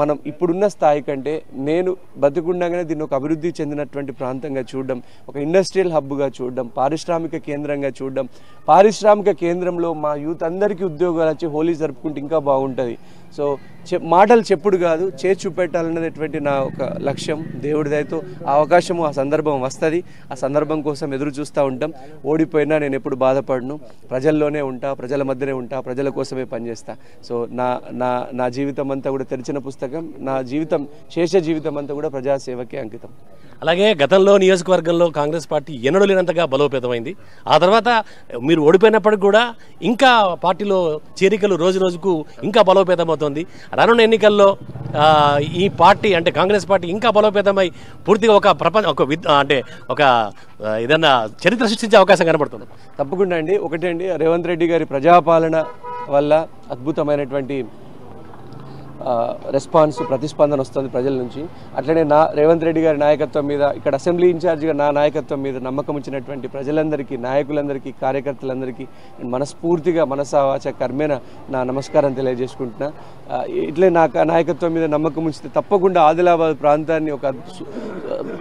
మనం ఇప్పుడున్న స్థాయి కంటే నేను బతికుండగానే దీన్ని ఒక అభివృద్ధి చెందినటువంటి ప్రాంతంగా చూడడం, ఒక ఇండస్ట్రియల్ హబ్గా చూడడం, పారిశ్రామిక కేంద్రంగా చూడడం, పారిశ్రామిక కేంద్రంలో మా యూత్ అందరికీ ఉద్యోగాలు వచ్చి హోలీ జరుపుకుంటే ఇంకా బాగుంటుంది. సో మాటలు చెప్పుడు కాదు, చేసి చూపెట్టాలనేటువంటి నా ఒక లక్ష్యం. దేవుడి దయతో ఆ అవకాశము ఆ సందర్భం వస్తుంది. ఆ సందర్భం కోసం ఎదురు చూస్తూ ఉంటాం. ఓడిపోయినా నేను ఎప్పుడు బాధపడను, ప్రజల్లోనే ఉంటా, ప్రజల మధ్యనే ఉంటా, ప్రజల కోసమే పనిచేస్తా. సో నా నా నా జీవితం అంతా కూడా తెరిచిన పుస్తకం. నా జీవితం, శేష జీవితం అంతా కూడా ప్రజాసేవకే అంకితం. అలాగే గతంలో నియోజకవర్గంలో కాంగ్రెస్ పార్టీ ఎన్నడూ లేనంతగా బలోపేతమైంది. ఆ తర్వాత మీరు ఓడిపోయినప్పటికి కూడా ఇంకా పార్టీలో చేరికలు రోజు రోజుకు ఇంకా బలోపేతమవుతుంది. రానున్న ఎన్నికల్లో ఈ పార్టీ అంటే కాంగ్రెస్ పార్టీ ఇంకా బలోపేతమై పూర్తిగా ఒక ఒక ఏదన్నా చరిత్ర సృష్టించే అవకాశం కనబడుతుంది. తప్పకుండా అండి. ఒకటే అండి, రేవంత్ రెడ్డి గారి ప్రజాపాలన వల్ల అద్భుతమైనటువంటి రెస్పాన్స్, ప్రతిస్పందన వస్తుంది ప్రజల నుంచి. అట్లనే రేవంత్ రెడ్డి గారి నాయకత్వం మీద, ఇక్కడ అసెంబ్లీ ఇన్ఛార్జిగా నా నాయకత్వం మీద నమ్మకం ఉంచినటువంటి ప్రజలందరికీ, నాయకులందరికీ, కార్యకర్తలందరికీ నేను మనస్ఫూర్తిగా మనసావాచ కర్మేన నా నమస్కారం తెలియజేసుకుంటున్నా. ఇట్లే నా నాయకత్వం మీద నమ్మకం ఉంచితే తప్పకుండా ఆదిలాబాద్ ప్రాంతాన్ని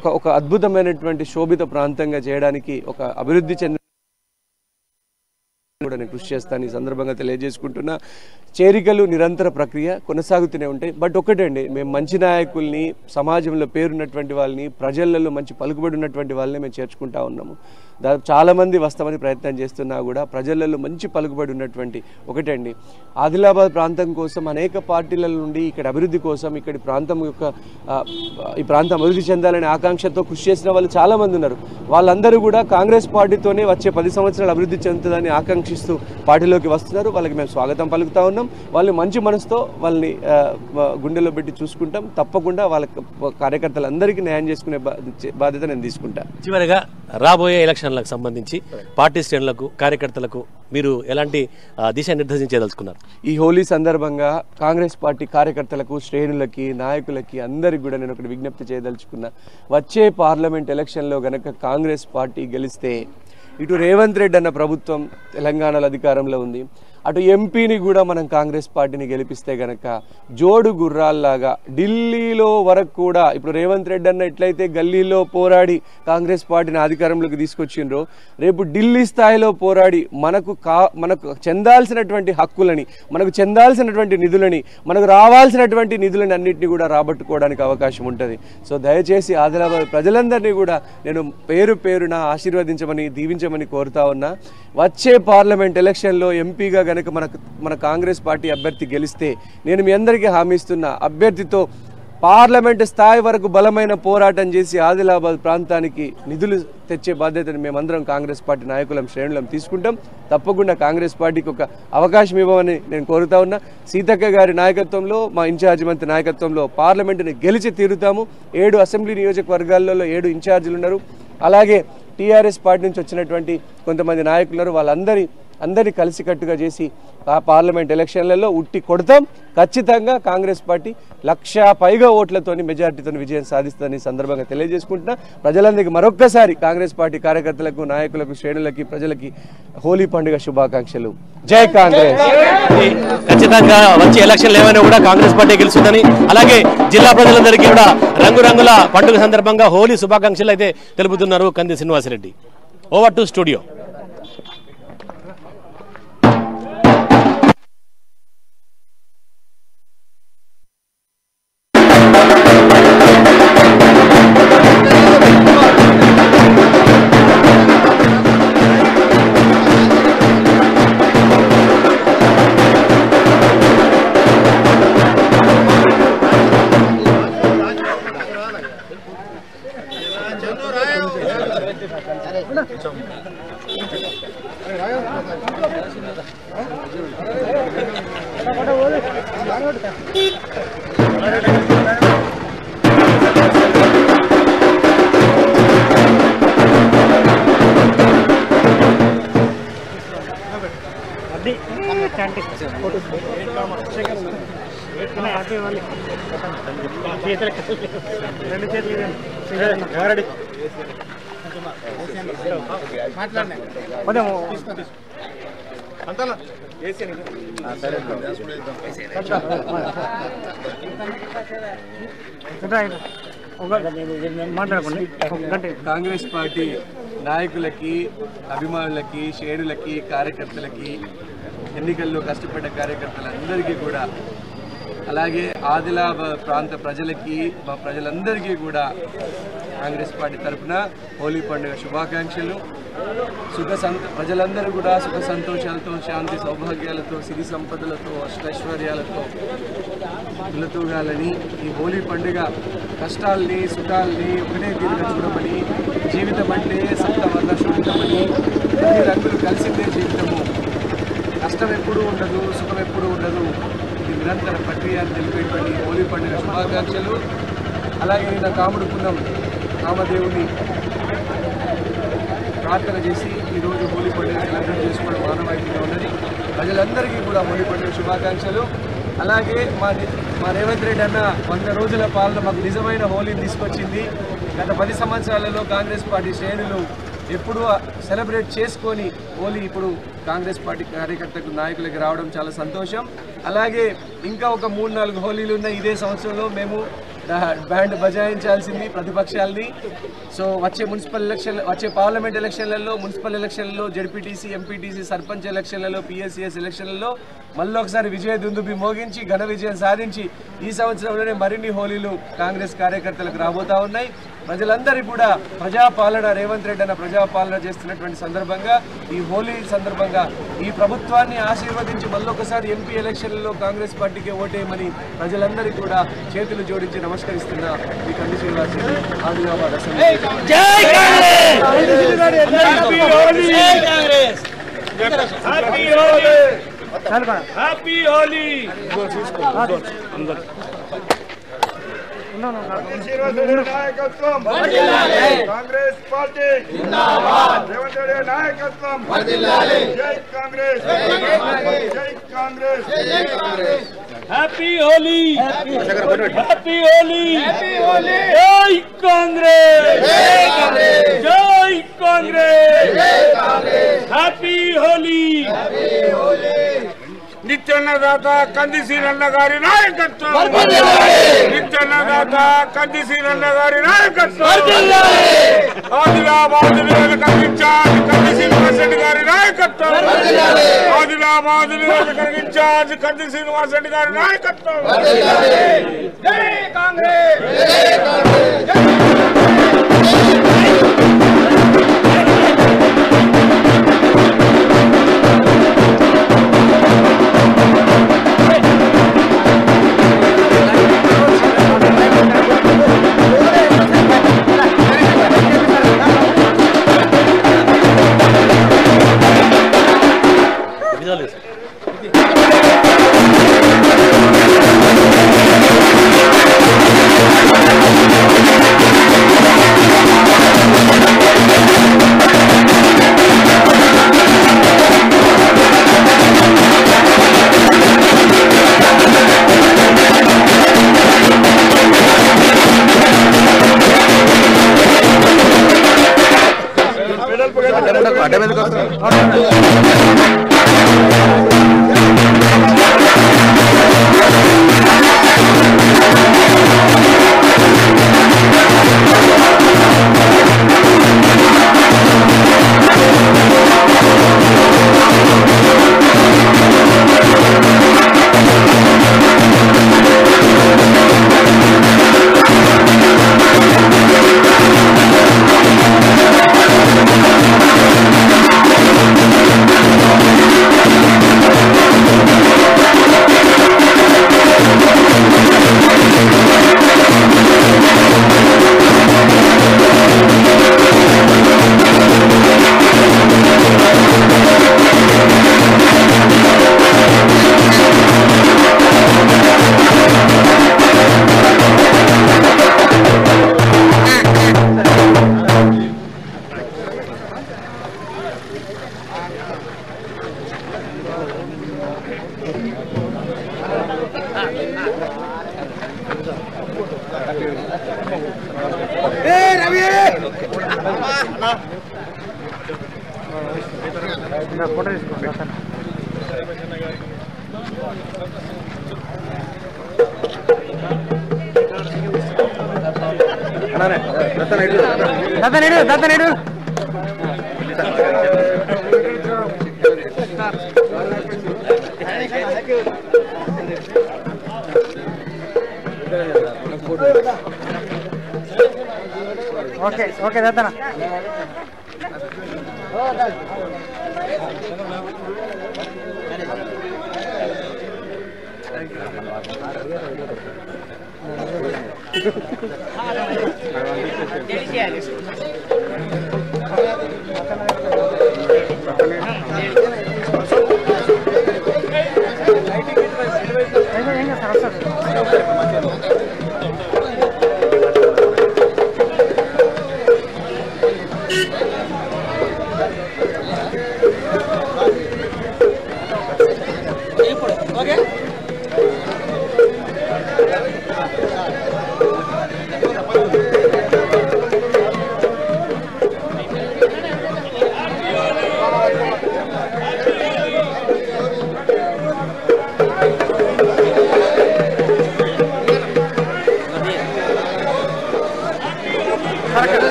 ఒక అద్భుతమైనటువంటి శోభిత ప్రాంతంగా చేయడానికి, ఒక అభివృద్ధి చెందిన కూడా నేను కృషి చేస్తాను. ఈ సందర్భంగా తెలియజేసుకుంటున్నా. చేరికలు నిరంతర ప్రక్రియ కొనసాగుతూనే ఉంటాయి. బట్ ఒకటండి, మేము మంచి నాయకుల్ని, సమాజంలో పేరున్నటువంటి వాళ్ళని, ప్రజలలో మంచి పలుకుబడి ఉన్నటువంటి వాళ్ళని మేము చేర్చుకుంటా ఉన్నాము. దాదాపు చాలామంది వస్తామని ప్రయత్నం చేస్తున్నా కూడా ప్రజలలో మంచి పలుకుబడి ఉన్నటువంటి ఒకటండి, ఆదిలాబాద్ ప్రాంతం కోసం అనేక పార్టీల నుండి ఇక్కడ అభివృద్ధి కోసం, ఇక్కడి ప్రాంతం ఈ ప్రాంతం అభివృద్ధి చెందాలనే ఆకాంక్షతో కృషి చేసిన వాళ్ళు చాలామంది ఉన్నారు. వాళ్ళందరూ కూడా కాంగ్రెస్ పార్టీతోనే వచ్చే 10 సంవత్సరాలు అభివృద్ధి చెందుతుందని ఆకాంక్షిస్తూ పార్టీలోకి వస్తున్నారు. వాళ్ళకి మేము స్వాగతం పలుకుతా ఉన్నాం. వాళ్ళు మంచి మనసుతో వాళ్ళని గుండెలో పెట్టి చూసుకుంటాం. తప్పకుండా వాళ్ళ కార్యకర్తలందరికీ న్యాయం చేసుకునే బాధ్యత నేను తీసుకుంటా. చివరిగా రాబోయే ఎలక్షన్లకు సంబంధించి పార్టీ శ్రేణులకు, కార్యకర్తలకు మీరు ఎలాంటి దిశానిర్దేశం చేయదలుచుకున్నారు? ఈ హోలీ సందర్భంగా కాంగ్రెస్ పార్టీ కార్యకర్తలకు, శ్రేణులకి, నాయకులకి అందరికి కూడా నేను ఒకటి విజ్ఞప్తి చేయదలుచుకున్నా. వచ్చే పార్లమెంట్ ఎలక్షన్లో గనక కాంగ్రెస్ పార్టీ గెలిస్తే ఇటు రేవంత్ రెడ్డి అన్న ప్రభుత్వం తెలంగాణలో అధికారంలో ఉంది, అటు ఎంపీని కూడా మనం కాంగ్రెస్ పార్టీని గెలిపిస్తే గనక జోడు గుర్రాల్లాగా ఢిల్లీలో వరకు కూడా, ఇప్పుడు రేవంత్ రెడ్డి అన్న ఎట్లయితే గల్లీలో పోరాడి కాంగ్రెస్ పార్టీని అధికారంలోకి తీసుకొచ్చిండ్రో, రేపు ఢిల్లీ స్థాయిలో పోరాడి మనకు చెందాల్సినటువంటి హక్కులని, మనకు చెందాల్సినటువంటి నిధులని, మనకు రావాల్సినటువంటి నిధులని అన్నింటినీ కూడా రాబట్టుకోవడానికి అవకాశం ఉంటుంది. సో దయచేసి ఆదిలాబాద్ ప్రజలందరినీ కూడా నేను పేరు పేరున ఆశీర్వదించమని, దీవించమని కోరుతా ఉన్నా. వచ్చే పార్లమెంట్ ఎలక్షన్లో ఎంపీగా గనక మన కాంగ్రెస్ పార్టీ అభ్యర్థి గెలిస్తే నేను మీ అందరికీ హామీ ఇస్తున్నా, అభ్యర్థితో పార్లమెంట్ స్థాయి వరకు బలమైన పోరాటం చేసి ఆదిలాబాద్ ప్రాంతానికి నిధులు తెచ్చే బాధ్యతను మేమందరం కాంగ్రెస్ పార్టీ నాయకులం, శ్రేణులం తీసుకుంటాం. తప్పకుండా కాంగ్రెస్ పార్టీకి ఒక అవకాశం ఇవ్వమని నేను కోరుతా ఉన్నా. సీతక్క గారి నాయకత్వంలో, మా ఇన్ఛార్జి మంత్రి నాయకత్వంలో పార్లమెంటుని గెలిచి తీరుతాము. 7 అసెంబ్లీ నియోజకవర్గాలలో 7 ఇన్ఛార్జీలు ఉన్నారు. అలాగే టీఆర్ఎస్ పార్టీ నుంచి వచ్చినటువంటి కొంతమంది నాయకులు ఉన్నారు. వాళ్ళందరినీ కలిసికట్టుగా చేసి ఆ పార్లమెంట్ ఎలక్షన్లలో ఉట్టి కొడతాం. ఖచ్చితంగా కాంగ్రెస్ పార్టీ 1,00,000 పైగా ఓట్లతోని మెజార్టీతో విజయం సాధిస్తుందని సందర్భంగా తెలియజేసుకుంటున్నా. ప్రజలందరికీ మరొక్కసారి కాంగ్రెస్ పార్టీ కార్యకర్తలకు, నాయకులకు, శ్రేణులకి, ప్రజలకి హోలీ పండుగ శుభాకాంక్షలు. జై కాంగ్రెస్. ఖచ్చితంగా వచ్చే ఎలక్షన్లు ఏమైనా కూడా కాంగ్రెస్ పార్టీ గెలుస్తుందని, అలాగే జిల్లా ప్రజలందరికీ కూడా రంగురంగుల పండుగ సందర్భంగా హోలీ శుభాకాంక్షలు అయితే తెలుపుతున్నారు Kandi Srinivasa Reddy. Over to studio. Gracias. Congress పార్టీ నాయకులకి, అభిమానులకి, శ్రేణులకి, కార్యకర్తలకి, ఎన్నికల్లో కష్టపడ్డ కార్యకర్తలందరికీ కూడా, అలాగే ఆదిలాబాద్ ప్రాంత ప్రజలకి, మా ప్రజలందరికీ కూడా కాంగ్రెస్ పార్టీ తరఫున హోలీ పండుగ శుభాకాంక్షలు. ప్రజలందరూ కూడా సుఖ సంతోషాలతో, శాంతి సౌభాగ్యాలతో, సిరి సంపదలతో, అష్టైశ్వర్యాలతో తులతూగాలని, ఈ హోలీ పండుగ కష్టాల్ని, సుఖాల్ని ఒకటే తీరుగా చూడమని, జీవితం అంటే సప్తవర్ణ శోభితమని, అన్ని రంగులు కలిసిందే జీవితము, కష్టం ఎప్పుడూ ఉండదు, సుఖం ఎప్పుడూ ఉండదు, ఇది నిరంతర ప్రక్రియ అని తెలిపేటువంటి హోలీ పండుగ శుభాకాంక్షలు. అలాగే నిన్న కాముడుకున్నాం కామదేవుని ప్రార్థన చేసి ఈరోజు హోలీ పండుగ సెలబ్రేట్ చేసుకోవడం మానవాయితీగా ఉన్నది. ప్రజలందరికీ కూడా హోలీ పండుగ శుభాకాంక్షలు. అలాగే మా రేవంత్ రెడ్డి అన్న 100 రోజుల పాలన మాకు నిజమైన హోలీని తీసుకొచ్చింది. గత 10 సంవత్సరాలలో కాంగ్రెస్ పార్టీ శ్రేణులు ఎప్పుడూ సెలబ్రేట్ చేసుకొని హోలీ ఇప్పుడు కాంగ్రెస్ పార్టీ కార్యకర్తలకు, నాయకులకి రావడం చాలా సంతోషం. అలాగే ఇంకా ఒక 3-4 హోలీలు ఉన్నాయి ఇదే సంవత్సరంలో. మేము బ్యాండ్ బజాయించాల్సింది ప్రతిపక్షాలని. సో వచ్చే పార్లమెంట్ ఎలక్షన్లలో, మున్సిపల్ ఎలక్షన్లలో, జడ్పీటీసీ, ఎంపీటీసీ, సర్పంచ్ ఎలక్షన్లలో, పిఎస్సిఎస్ ఎలక్షన్లలో మళ్ళీ ఒకసారి విజయ దుందుబి మోగించి ఘన విజయం సాధించి ఈ సంవత్సరంలోనే మరిన్ని హోలీలు కాంగ్రెస్ కార్యకర్తలకు రాబోతా ఉన్నాయి. ప్రజలందరికీ కూడా ప్రజాపాలన, రేవంత్ రెడ్డి అన్న ప్రజాపాలన చేస్తున్నటువంటి సందర్భంగా, ఈ హోలీ సందర్భంగా ఈ ప్రభుత్వాన్ని ఆశీర్వదించి మళ్ళొకసారి ఎంపీ ఎలక్షన్లలో కాంగ్రెస్ పార్టీకి ఓటేయమని ప్రజలందరికీ కూడా చేతులు జోడించి నమస్కరిస్తున్నా. ఈ కంది శ్రీనివాస్, ఆదిలాబాద్ అసెంబ్లీ. హ్యాపీ హోలీ. నాయకత్వం కాంగ్రెస్ పార్టీ రేవంత్ రెడ్డి నాయకత్వం. జై కాంగ్రెస్, జై కాంగ్రెస్, జై కాంగ్రెస్. హ్యాపీ హోలీ, హ్యాపీ హోలీ, జై కాంగ్రెస్, జై కాంగ్రెస్, హ్యాపీ హోలీ. నిత్యన్నదాత కంది శ్రీరన్న గారి నాయకత్వం, నిత్యన్నదాత కంది శ్రీరన్న గారి నాయకత్వం. ఆదిలాబాద్ నియోజకవర్గ ఇన్ఛార్జ్ కంది శ్రీనివాస్ రెడ్డి గారి నాయకత్వం, ఆదిలాబాద్ నియోజకవర్గ ఇన్ఛార్జ్ కంది శ్రీనివాస్ రెడ్డి గారి నాయకత్వం. జై కాంగ్రెస్, జై కాంగ్రెస్. ఓకే దత్తన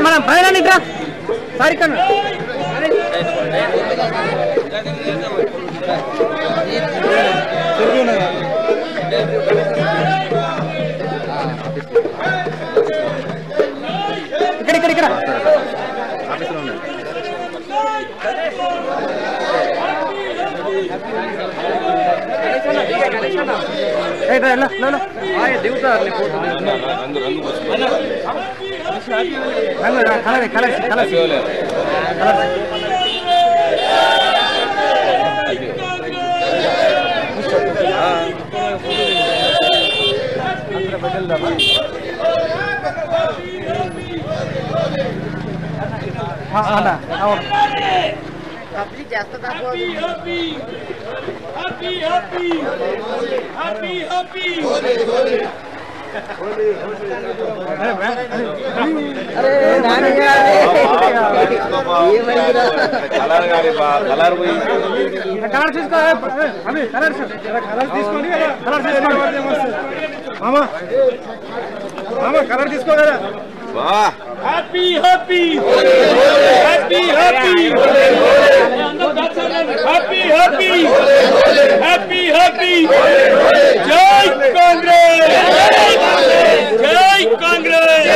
మనం బయలుదేరా సారీ కన్నా ఇక్కడ కలర్ తీసుకో కదా happy happy happy happy happy happy happy happy జై కాంగ్రెస్ జై కాంగ్రెస్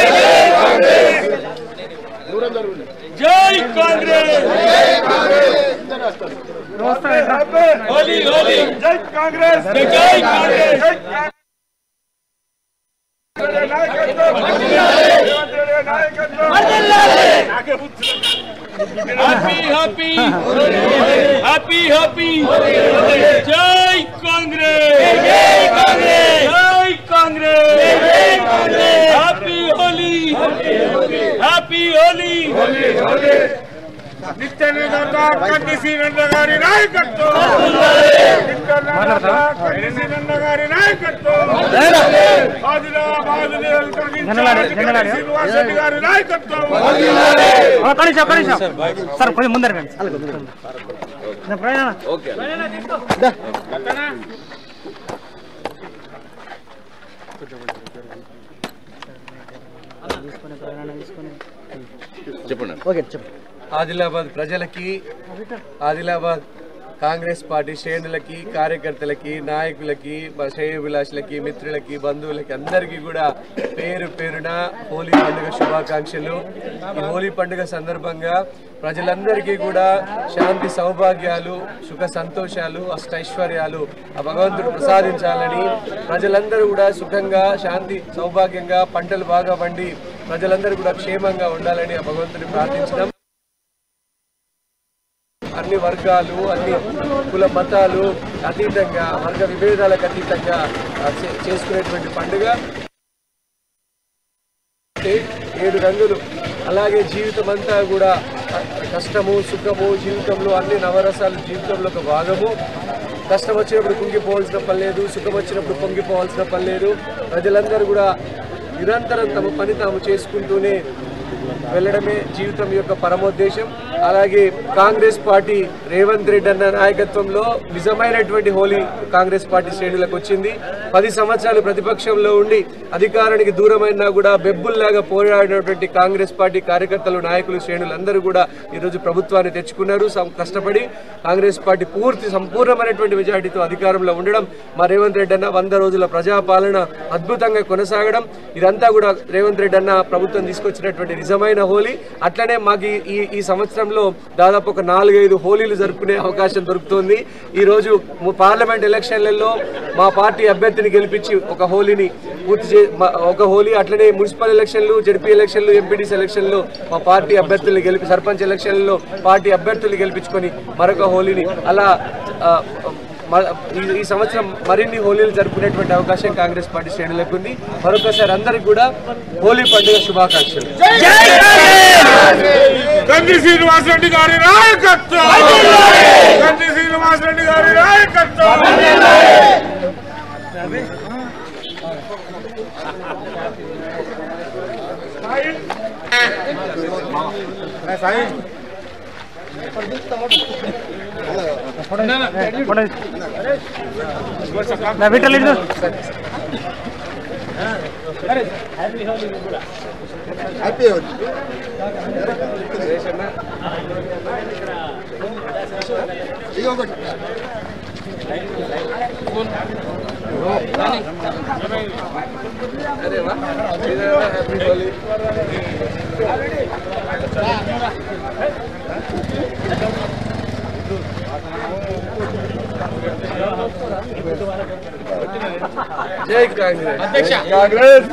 జై కాంగ్రెస్ హోలీ హోలీ జై కాంగ్రెస్ జై Congress happy happy happy happy జై కాంగ్రెస్ జై కాంగ్రెస్ జై కాంగ్రెస్ హ్యాపీ హోలీ హ్యాపీ హోలీ నిత్యానంద కంటి శ్రీనంద గారి నాయకత్వం శ్రీనంద గారి నాయకత్వం ఆదిలాబాద్ శ్రీనివాస్ రెడ్డి గారి నాయకత్వం సార్ కొంచెం ముందర చెప్పండి ఆదిలాబాద్ ప్రజలకి ఆదిలాబాద్ కాంగ్రెస్ పార్టీ శ్రేణులకి కార్యకర్తలకి నాయకులకి శ్రేయోభిలాషులకి మిత్రులకి బంధువులకి అందరికీ కూడా పేరు పేరున హోలీ పండుగ శుభాకాంక్షలు. ఈ హోలీ పండుగ సందర్భంగా ప్రజలందరికీ కూడా శాంతి సౌభాగ్యాలు సుఖ సంతోషాలు అష్టైశ్వర్యాలు ఆ భగవంతుడు ప్రసాదించాలని ప్రజలందరూ కూడా సుఖంగా శాంతి సౌభాగ్యంగా పంటలు బాగా పండి ప్రజలందరూ కూడా క్షేమంగా ఉండాలని ఆ భగవంతుడిని ప్రార్థించడం. అన్ని వర్గాలు అన్ని కుల మతాలు అతీతంగా వర్గ విభేదాలకు అతీతంగా చేసుకునేటువంటి పండుగ. అంటే 7 రంగులు. అలాగే జీవితం అంతా కూడా కష్టము సుఖము, జీవితంలో అన్ని నవరసాలు జీవితంలో ఒక భాగము. కష్టం వచ్చినప్పుడు కుంగిపోవాల్సిన పని లేదు, సుఖం వచ్చినప్పుడు పొంగిపోవాల్సిన పని లేదు. ప్రజలందరూ కూడా నిరంతరం తమ పని తాము చేసుకుంటూనే వెళ్ళడమే జీవితం యొక్క పరమోద్దేశం. అలాగే కాంగ్రెస్ పార్టీ రేవంత్ రెడ్డి అన్న నాయకత్వంలో నిజమైనటువంటి హోలీ కాంగ్రెస్ పార్టీ శ్రేణులకు వచ్చింది. 10 సంవత్సరాలు ప్రతిపక్షంలో ఉండి అధికారానికి దూరమైనా కూడా బెబ్బుల్లాగా పోరాడినటువంటి కాంగ్రెస్ పార్టీ కార్యకర్తలు, నాయకులు, శ్రేణులు అందరూ కూడా ఈరోజు ప్రభుత్వాన్ని తెచ్చుకున్నారు కష్టపడి. కాంగ్రెస్ పార్టీ సంపూర్ణమైనటువంటి మెజార్టీతో అధికారంలో ఉండడం, మా రేవంత్ రెడ్డి అన్న 100 రోజుల ప్రజాపాలన అద్భుతంగా కొనసాగడం, ఇదంతా కూడా రేవంత్ రెడ్డి అన్న ప్రభుత్వం తీసుకొచ్చినటువంటి నిజమైన హోలీ. అట్లనే మాకు ఈ సంవత్సరంలో దాదాపు ఒక 4-5 హోలీలు జరుపుకునే అవకాశం దొరుకుతుంది. ఈరోజు పార్లమెంట్ ఎలక్షన్లలో మా పార్టీ అభ్యర్థిని గెలిపించి ఒక హోలీని ఒక హోలీ, అట్లనే మున్సిపల్ ఎలక్షన్లు, జడ్పీ ఎలక్షన్లు, ఎంపీటీసీ ఎలక్షన్లు మా పార్టీ అభ్యర్థుల్ని సర్పంచ్ ఎలక్షన్లలో పార్టీ అభ్యర్థుల్ని గెలిపించుకొని మరొక హోలీని అలా ఈ సంవత్సరం మరిన్ని హోలీలు జరుపుకునేటువంటి అవకాశం కాంగ్రెస్ పార్టీ శ్రేణులకు ఉంది. మరొకసారి అందరికి కూడా హోలీ పండుగ శుభాకాంక్షలు. గంధి శ్రీనివాసరెడ్డి గారి నాయకత్వం, గంధి శ్రీనివాసరెడ్డి గారి నాయకత్వం. జై కాంగ్రెస్. కాంగ్రెస్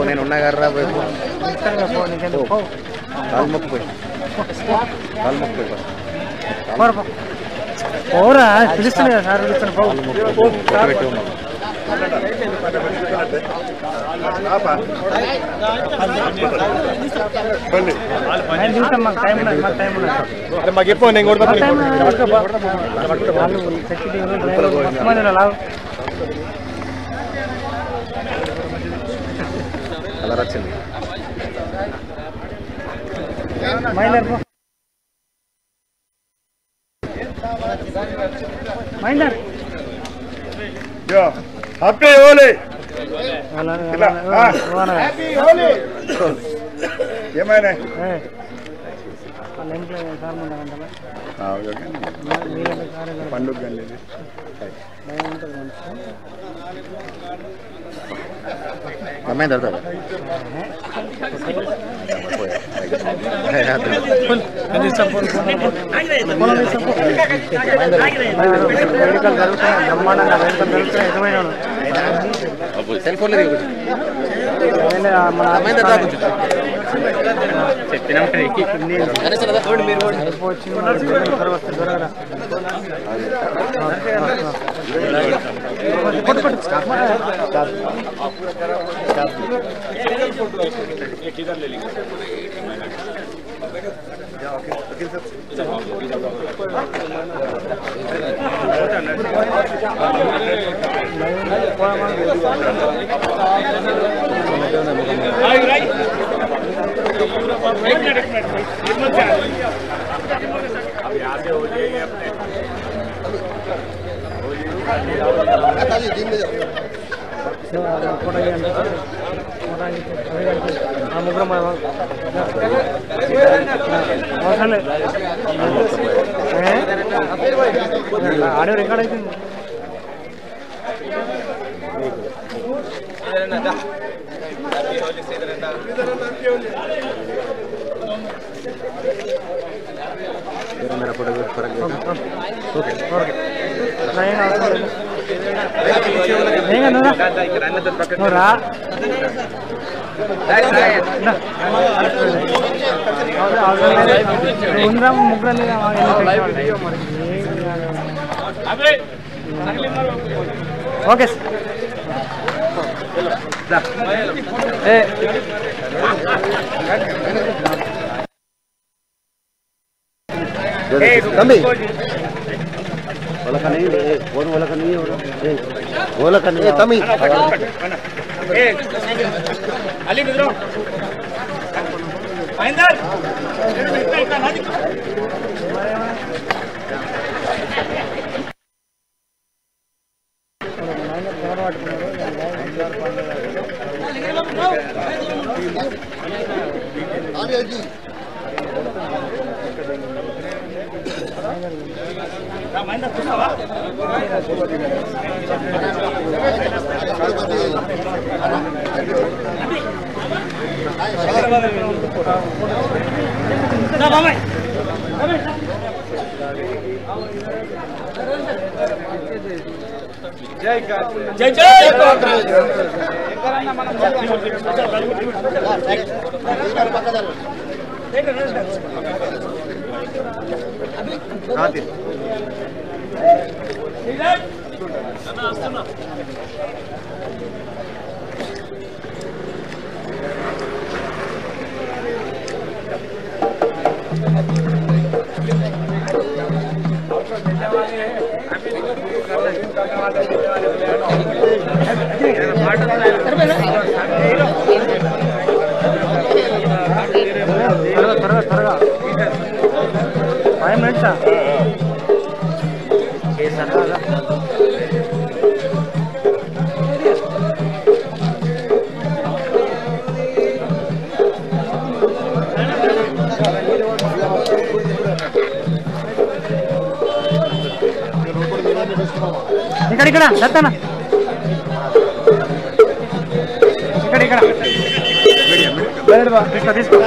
నేను ఉన్నా కర్రా పోరా పిలుస్తున్నా సార్ మాకు చెప్పు నేను కూడా కలర్ వచ్చింది హ్యాపీ హోలీ. ఏమైనా పండుగ సెల్ ఫోన్ ఆడియో రికార్డ్ అవుతుంది. ఓకే तंबी बोला नहीं फोन बोला नहीं बोला नहीं तंबी अली मित्रों महेंद्र जय जय फाइव मिनट्स ఇక్కడ దత్తన ఇక్కడ తీసుకో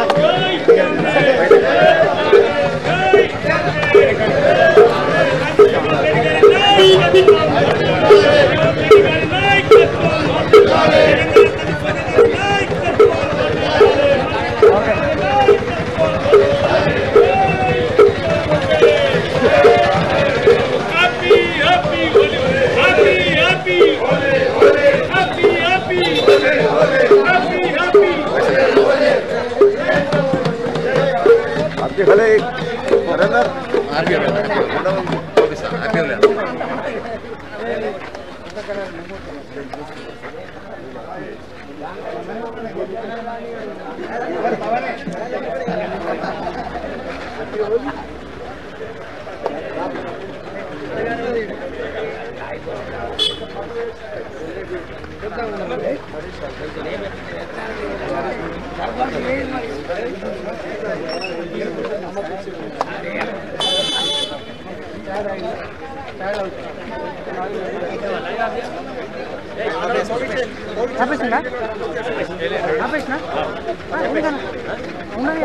हमारे